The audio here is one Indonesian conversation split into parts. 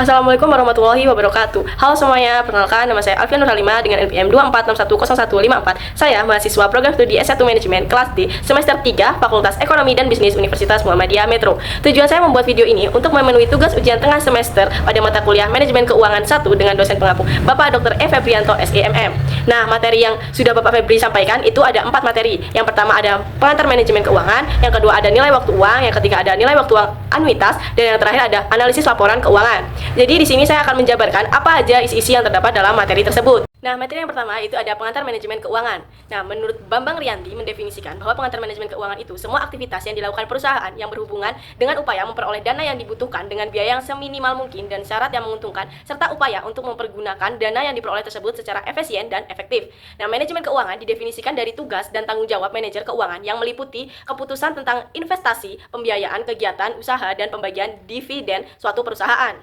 Assalamualaikum warahmatullahi wabarakatuh. Halo semuanya, perkenalkan nama saya Alfian Nur Halimah dengan NPM 24610154. Saya mahasiswa program studi S1 Manajemen kelas D semester 3 Fakultas Ekonomi dan Bisnis Universitas Muhammadiyah Metro. Tujuan saya membuat video ini untuk memenuhi tugas ujian tengah semester pada mata kuliah Manajemen Keuangan 1 dengan dosen pengampu Bapak Dr. E. Febrianto SEMM. Nah, materi yang sudah Bapak Febri sampaikan itu ada 4 materi. Yang pertama ada pengantar manajemen keuangan, yang kedua ada nilai waktu uang, yang ketiga ada nilai waktu uang anuitas, dan yang terakhir ada analisis laporan keuangan. Jadi di sini saya akan menjabarkan apa aja isi-isi yang terdapat dalam materi tersebut. Nah, materi yang pertama itu ada pengantar manajemen keuangan. Nah, menurut Bambang Riyandi mendefinisikan bahwa pengantar manajemen keuangan itu semua aktivitas yang dilakukan perusahaan yang berhubungan dengan upaya memperoleh dana yang dibutuhkan dengan biaya yang seminimal mungkin dan syarat yang menguntungkan, serta upaya untuk mempergunakan dana yang diperoleh tersebut secara efisien dan efektif. Nah, manajemen keuangan didefinisikan dari tugas dan tanggung jawab manajer keuangan yang meliputi keputusan tentang investasi, pembiayaan kegiatan usaha, dan pembagian dividen suatu perusahaan.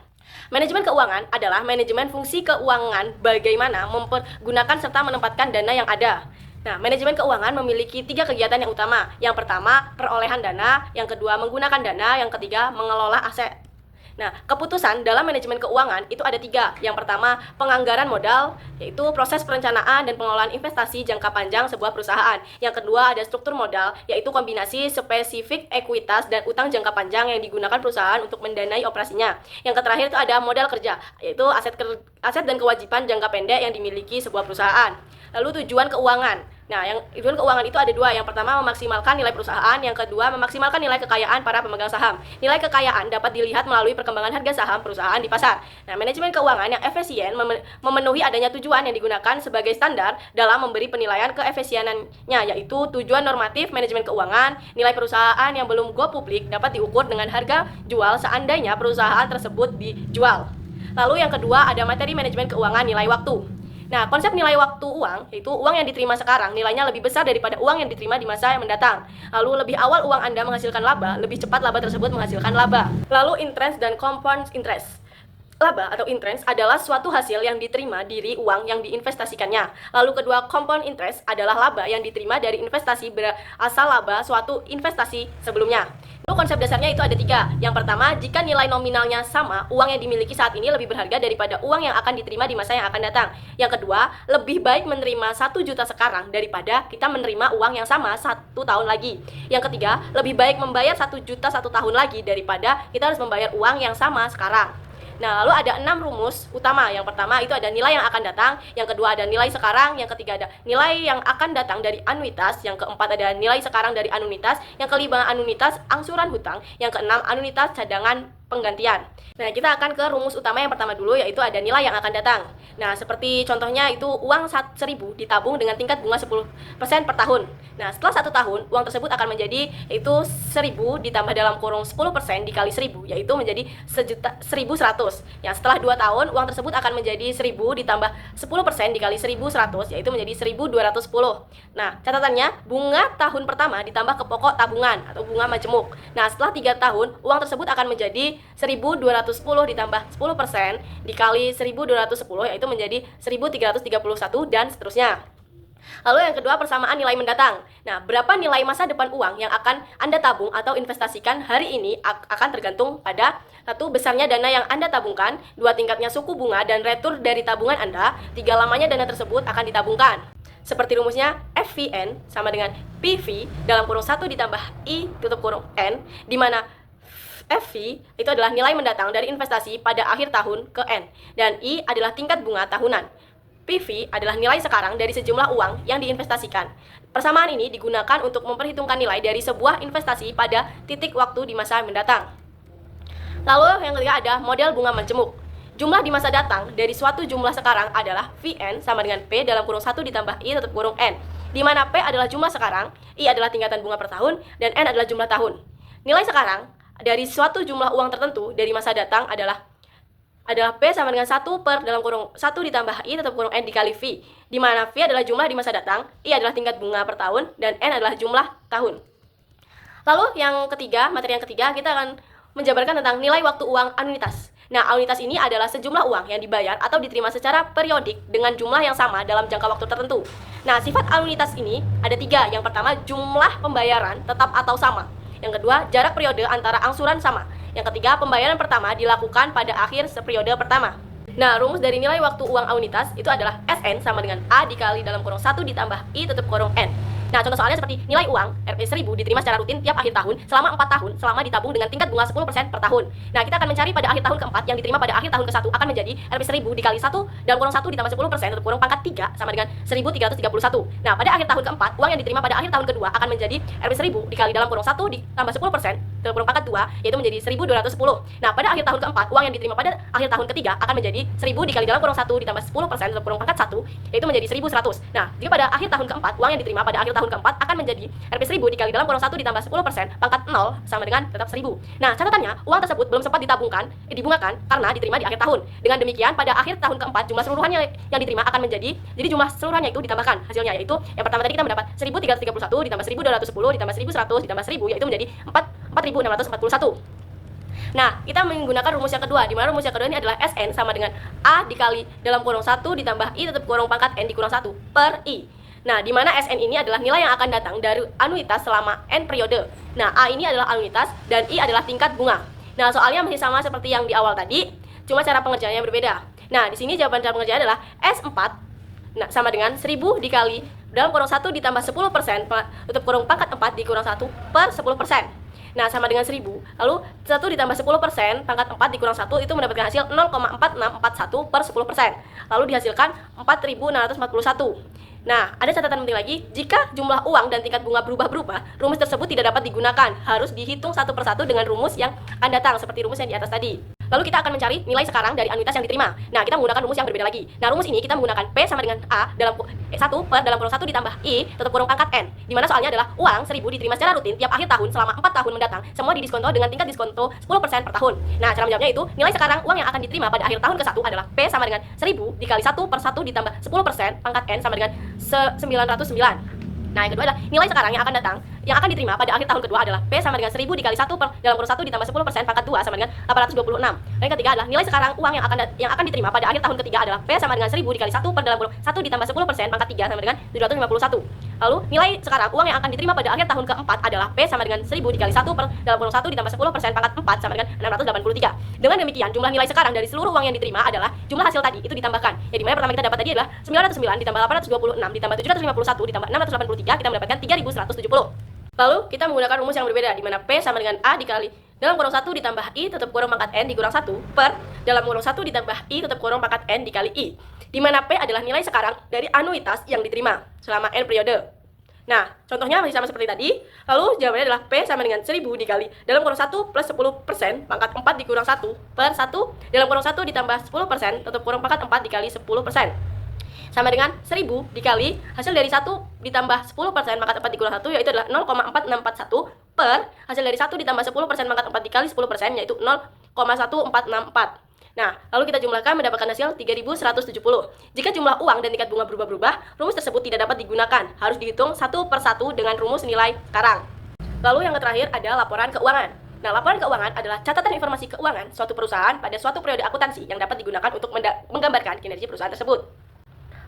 Manajemen keuangan adalah manajemen fungsi keuangan bagaimana mempergunakan serta menempatkan dana yang ada. Nah, manajemen keuangan memiliki 3 kegiatan yang utama. Yang pertama, perolehan dana, yang kedua, menggunakan dana, yang ketiga, mengelola aset. Nah, keputusan dalam manajemen keuangan itu ada 3. Yang pertama, penganggaran modal, yaitu proses perencanaan dan pengelolaan investasi jangka panjang sebuah perusahaan. Yang kedua, ada struktur modal, yaitu kombinasi spesifik ekuitas dan utang jangka panjang yang digunakan perusahaan untuk mendanai operasinya. Yang terakhir itu ada modal kerja, yaitu aset dan kewajiban jangka pendek yang dimiliki sebuah perusahaan. Lalu tujuan keuangan. Nah, yang tujuan keuangan itu ada 2. Yang pertama, memaksimalkan nilai perusahaan. Yang kedua, memaksimalkan nilai kekayaan para pemegang saham. Nilai kekayaan dapat dilihat melalui perkembangan harga saham perusahaan di pasar. Nah, manajemen keuangan yang efisien memenuhi adanya tujuan yang digunakan sebagai standar dalam memberi penilaian keefisienannya, yaitu tujuan normatif manajemen keuangan. Nilai perusahaan yang belum go publik dapat diukur dengan harga jual seandainya perusahaan tersebut dijual. Lalu yang kedua, ada materi manajemen keuangan nilai waktu. Nah, konsep nilai waktu uang, yaitu uang yang diterima sekarang nilainya lebih besar daripada uang yang diterima di masa yang mendatang. Lalu lebih awal uang Anda menghasilkan laba, lebih cepat laba tersebut menghasilkan laba. Lalu interest dan compound interest. Laba atau interest adalah suatu hasil yang diterima dari uang yang diinvestasikannya. Lalu kedua, compound interest adalah laba yang diterima dari investasi berasal laba suatu investasi sebelumnya. Lalu konsep dasarnya itu ada 3. Yang pertama, jika nilai nominalnya sama, uang yang dimiliki saat ini lebih berharga daripada uang yang akan diterima di masa yang akan datang. Yang kedua, lebih baik menerima 1 juta sekarang daripada kita menerima uang yang sama 1 tahun lagi. Yang ketiga, lebih baik membayar 1 juta 1 tahun lagi daripada kita harus membayar uang yang sama sekarang. Nah, lalu ada 6 rumus utama. Yang pertama itu ada nilai yang akan datang, yang kedua ada nilai sekarang, yang ketiga ada nilai yang akan datang dari anuitas, yang keempat ada nilai sekarang dari anuitas, yang kelima anuitas angsuran hutang, yang keenam anuitas cadangan penggantian. Nah, kita akan ke rumus utama yang pertama dulu, yaitu ada nilai yang akan datang. Nah, seperti contohnya itu uang 1.000 ditabung dengan tingkat bunga 10% per tahun. Nah, setelah 1 tahun, uang tersebut akan menjadi yaitu 1.000 ditambah dalam kurung 10% dikali 1.000, yaitu menjadi 1.100. Yang setelah 2 tahun, uang tersebut akan menjadi 1.000 ditambah 10% dikali 1.100, yaitu menjadi 1.210. Nah, catatannya, bunga tahun pertama ditambah ke pokok tabungan atau bunga majemuk. Nah, setelah 3 tahun, uang tersebut akan menjadi 1.210 ditambah 10% dikali 1.210, yaitu menjadi 1.331 dan seterusnya. Lalu yang kedua, persamaan nilai mendatang. Nah, berapa nilai masa depan uang yang akan Anda tabung atau investasikan hari ini akan tergantung pada 1. Besarnya dana yang Anda tabungkan, 2. Tingkatnya suku bunga dan retur dari tabungan Anda, 3. Lamanya dana tersebut akan ditabungkan. Seperti rumusnya, FVN sama dengan PV dalam kurung 1 ditambah I tutup kurung N, di mana FV itu adalah nilai mendatang dari investasi pada akhir tahun ke N, dan I adalah tingkat bunga tahunan. PV adalah nilai sekarang dari sejumlah uang yang diinvestasikan. Persamaan ini digunakan untuk memperhitungkan nilai dari sebuah investasi pada titik waktu di masa mendatang. Lalu yang ketiga ada model bunga majemuk. Jumlah di masa datang dari suatu jumlah sekarang adalah VN sama dengan P dalam kurung 1 ditambah I tutup kurung N, di mana P adalah jumlah sekarang, I adalah tingkatan bunga per tahun, dan N adalah jumlah tahun. Nilai sekarang dari suatu jumlah uang tertentu dari masa datang adalah P sama dengan 1 per dalam kurung 1 ditambah I tetap kurung N dikali V, di mana V adalah jumlah di masa datang, I adalah tingkat bunga per tahun, dan N adalah jumlah tahun. Lalu yang ketiga, materi yang ketiga, kita akan menjabarkan tentang nilai waktu uang anuitas. Nah, anuitas ini adalah sejumlah uang yang dibayar atau diterima secara periodik dengan jumlah yang sama dalam jangka waktu tertentu. Nah, sifat anuitas ini ada 3. Yang pertama, jumlah pembayaran tetap atau sama. Yang kedua, jarak periode antara angsuran sama. Yang ketiga, pembayaran pertama dilakukan pada akhir periode pertama. Nah, rumus dari nilai waktu uang anuitas itu adalah SN sama dengan A dikali dalam kurung 1 ditambah I tutup kurung N. Nah, contoh soalnya seperti nilai uang Rp1000 diterima secara rutin tiap akhir tahun selama 4 tahun selama ditabung dengan tingkat bunga 10% per tahun. Nah, kita akan mencari pada akhir tahun keempat yang diterima pada akhir tahun ke-1 akan menjadi Rp1000 dikali 1 dalam kurung 1 ditambah 10% tutup kurung pangkat 3 sama dengan 1331. Nah, pada akhir tahun keempat, uang yang diterima pada akhir tahun kedua akan menjadi Rp1000 dikali dalam kurung 1 ditambah 10% tutup kurung pangkat 2 yaitu menjadi 1210. Nah, pada akhir tahun keempat, uang yang diterima pada akhir tahun ketiga akan menjadi 1000 dikali dalam kurung 1 ditambah 10% tutup kurung pangkat 1 yaitu menjadi 1100. Nah, jika pada akhir tahun keempat, uang yang diterima pada akhir tahun keempat akan menjadi Rp1000 dikali dalam kurung 1 ditambah 10% pangkat 0 sama dengan tetap 1000. Nah, catatannya, uang tersebut belum sempat dibungakan karena diterima di akhir tahun. Dengan demikian, pada akhir tahun keempat, jumlah seluruhannya yang diterima akan menjadi, jadi jumlah seluruhannya itu ditambahkan. Hasilnya yaitu, yang pertama tadi kita mendapat 1331 ditambah 1210 ditambah 1100 ditambah 1000 yaitu menjadi 4641. Nah, kita menggunakan rumus yang kedua, di mana rumus yang kedua ini adalah SN sama dengan A dikali dalam kurung 1 ditambah I tutup kurung pangkat N dikurang 1 per I. Nah, di mana SN ini adalah nilai yang akan datang dari anuitas selama N periode. Nah, A ini adalah anuitas dan I adalah tingkat bunga. Nah, soalnya masih sama seperti yang di awal tadi, cuma cara pengerjaannya berbeda. Nah, di sini jawaban cara pengerjaan adalah S4 sama dengan 1000 dikali dalam kurung 1 ditambah 10% tutup kurung pangkat 4 dikurang 1 per 10%. Nah, sama dengan 1000. Lalu 1 ditambah 10% pangkat 4 dikurang 1 itu mendapatkan hasil 0,4641 per 10%. Lalu dihasilkan 4641. Nah, ada catatan penting lagi, jika jumlah uang dan tingkat bunga berubah-berubah, rumus tersebut tidak dapat digunakan, harus dihitung satu persatu dengan rumus yang akan datang, seperti rumus yang di atas tadi. Lalu kita akan mencari nilai sekarang dari anuitas yang diterima. Nah, kita menggunakan rumus yang berbeda lagi. Nah, rumus ini kita menggunakan P sama dengan A dalam 1 per dalam kurung 1 ditambah I tutup kurung pangkat N. Di mana soalnya adalah uang 1000 diterima secara rutin tiap akhir tahun selama 4 tahun mendatang, semua didiskonto dengan tingkat diskonto 10% per tahun. Nah, cara menjawabnya itu, nilai sekarang uang yang akan diterima pada akhir tahun ke-1 adalah P sama dengan 1000 dikali 1 per 1 ditambah 10% pangkat N sama dengan 909. Nah, yang kedua adalah nilai sekarang yang akan diterima pada akhir tahun kedua adalah P sama dengan 1000 dikali 1 per dalam kurung 1 ditambah 10% pangkat 2 sama dengan 826. Dan yang ketiga adalah nilai sekarang uang yang akan diterima pada akhir tahun ketiga adalah P sama dengan 1000 dikali 1 per dalam kurung 1 ditambah 10% pangkat 3 sama dengan 751. Lalu nilai sekarang uang yang akan diterima pada akhir tahun keempat adalah P sama dengan 1000 dikali 1 per dalam kurung 1 ditambah 10% pangkat 4 sama dengan 683. Dengan demikian, jumlah nilai sekarang dari seluruh uang yang diterima adalah jumlah hasil tadi itu ditambahkan. Ya, di mana pertama kita dapat tadi adalah 909 ditambah 826 ditambah 751 ditambah 683, kita mendapatkan 3170. Lalu kita menggunakan rumus yang berbeda, di mana P sama dengan A dikali dalam kurung 1 ditambah I tutup kurung pangkat N dikurang 1 per dalam kurung 1 ditambah I tutup kurung pangkat N dikali I. Di mana P adalah nilai sekarang dari anuitas yang diterima selama N periode. Nah, contohnya masih sama seperti tadi. Lalu jawabannya adalah P sama dengan 1000 dikali dalam kurung 1 plus 10% pangkat 4 dikurang 1 per 1 dalam kurung 1 ditambah 10% tutup kurung pangkat 4 dikali 10%. Sama dengan 1000 dikali hasil dari 1 ditambah 10% pangkat 4 dikurang 1 yaitu adalah 0,4641 per hasil dari 1 ditambah 10% pangkat 4 dikali 10% yaitu 0,1464. Nah, lalu kita jumlahkan mendapatkan hasil 3170. Jika jumlah uang dan tingkat bunga berubah-berubah, rumus tersebut tidak dapat digunakan, harus dihitung satu per satu dengan rumus nilai sekarang. Lalu yang terakhir ada laporan keuangan. Nah, laporan keuangan adalah catatan informasi keuangan suatu perusahaan pada suatu periode akuntansi yang dapat digunakan untuk menggambarkan kinerja perusahaan tersebut.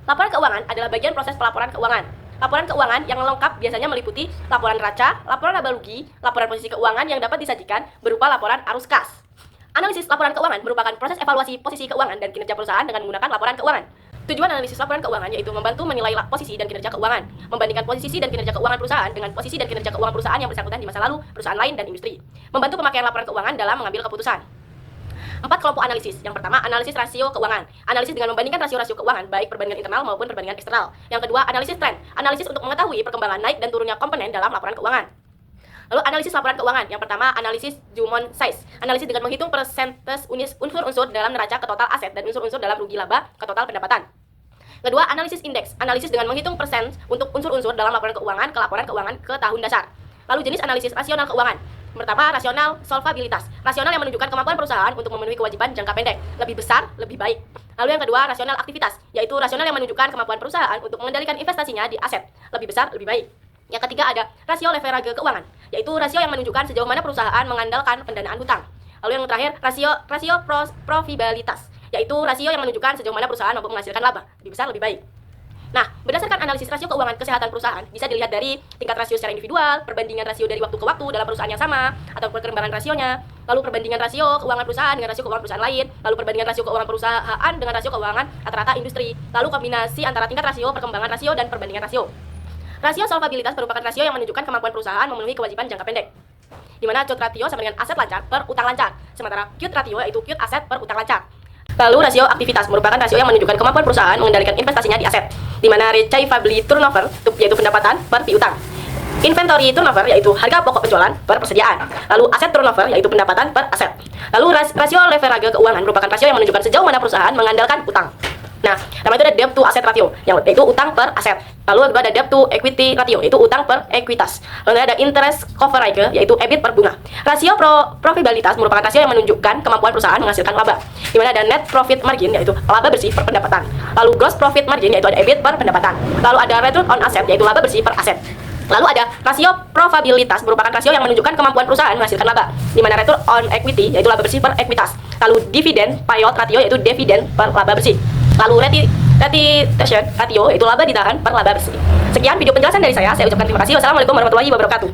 Laporan keuangan adalah bagian proses pelaporan keuangan. Laporan keuangan yang lengkap biasanya meliputi laporan neraca, laporan laba rugi, laporan posisi keuangan yang dapat disajikan berupa laporan arus kas. Analisis laporan keuangan merupakan proses evaluasi posisi keuangan dan kinerja perusahaan dengan menggunakan laporan keuangan. Tujuan analisis laporan keuangan yaitu membantu menilai posisi dan kinerja keuangan, membandingkan posisi dan kinerja keuangan perusahaan dengan posisi dan kinerja keuangan perusahaan yang bersangkutan di masa lalu, perusahaan lain, dan industri. Membantu pemakaian laporan keuangan dalam mengambil keputusan. 4 kelompok analisis. Yang pertama, analisis rasio keuangan. Analisis dengan membandingkan rasio-rasio keuangan, baik perbandingan internal maupun perbandingan eksternal. Yang kedua, analisis tren. Analisis untuk mengetahui perkembangan naik dan turunnya komponen dalam laporan keuangan. Lalu analisis laporan keuangan. Yang pertama, analisis Drummond size. Analisis dengan menghitung persentase unsur-unsur dalam neraca ke total aset dan unsur-unsur dalam rugi laba ke total pendapatan. Kedua, analisis indeks. Analisis dengan menghitung persen untuk unsur-unsur dalam laporan keuangan ke laporan keuangan ke tahun dasar. Lalu jenis analisis rasional keuangan. Pertama, rasional solvabilitas. Rasional yang menunjukkan kemampuan perusahaan untuk memenuhi kewajiban jangka pendek, lebih besar, lebih baik. Lalu yang kedua, rasional aktivitas, yaitu rasional yang menunjukkan kemampuan perusahaan untuk mengendalikan investasinya di aset, lebih besar, lebih baik. Yang ketiga ada rasio leverage keuangan, yaitu rasio yang menunjukkan sejauh mana perusahaan mengandalkan pendanaan hutang. Lalu yang terakhir, rasio profitabilitas, yaitu rasio yang menunjukkan sejauh mana perusahaan mampu menghasilkan laba, lebih besar, lebih baik. Nah, berdasarkan analisis rasio keuangan kesehatan perusahaan, bisa dilihat dari tingkat rasio secara individual, perbandingan rasio dari waktu ke waktu dalam perusahaan yang sama, atau perkembangan rasionya, lalu perbandingan rasio keuangan perusahaan dengan rasio keuangan perusahaan lain, lalu perbandingan rasio keuangan perusahaan dengan rasio keuangan rata-rata industri, lalu kombinasi antara tingkat rasio, perkembangan rasio, dan perbandingan rasio. Rasio solvabilitas merupakan rasio yang menunjukkan kemampuan perusahaan memenuhi kewajiban jangka pendek, di mana CUT ratio sama dengan aset lancar per utang lancar, sementara QUT ratio yaitu QUT aset per utang lancar. Lalu rasio aktivitas merupakan rasio yang menunjukkan kemampuan perusahaan mengendalikan investasinya di aset, di mana receivability turnover yaitu pendapatan per piutang. Inventory turnover yaitu harga pokok penjualan per persediaan. Lalu aset turnover yaitu pendapatan per aset. Lalu rasio leverage keuangan merupakan rasio yang menunjukkan sejauh mana perusahaan mengandalkan utang. Nah, nama itu ada debt to asset ratio, yaitu utang per aset. Lalu kedua ada debt to equity ratio, yaitu utang per ekuitas. Lalu ada interest coverage, yaitu EBIT per bunga. Rasio profitabilitas merupakan rasio yang menunjukkan kemampuan perusahaan menghasilkan laba, di mana ada net profit margin, yaitu laba bersih per pendapatan. Lalu gross profit margin, yaitu ada EBIT per pendapatan. Lalu ada return on asset, yaitu laba bersih per aset. Lalu ada rasio probabilitas merupakan rasio yang menunjukkan kemampuan perusahaan menghasilkan laba, di mana return on equity yaitu laba bersih per ekuitas. Lalu dividen payout ratio yaitu dividen per laba bersih. Lalu retention ratio yaitu laba ditahan per laba bersih. Sekian video penjelasan dari saya ucapkan terima kasih. Wassalamualaikum warahmatullahi wabarakatuh.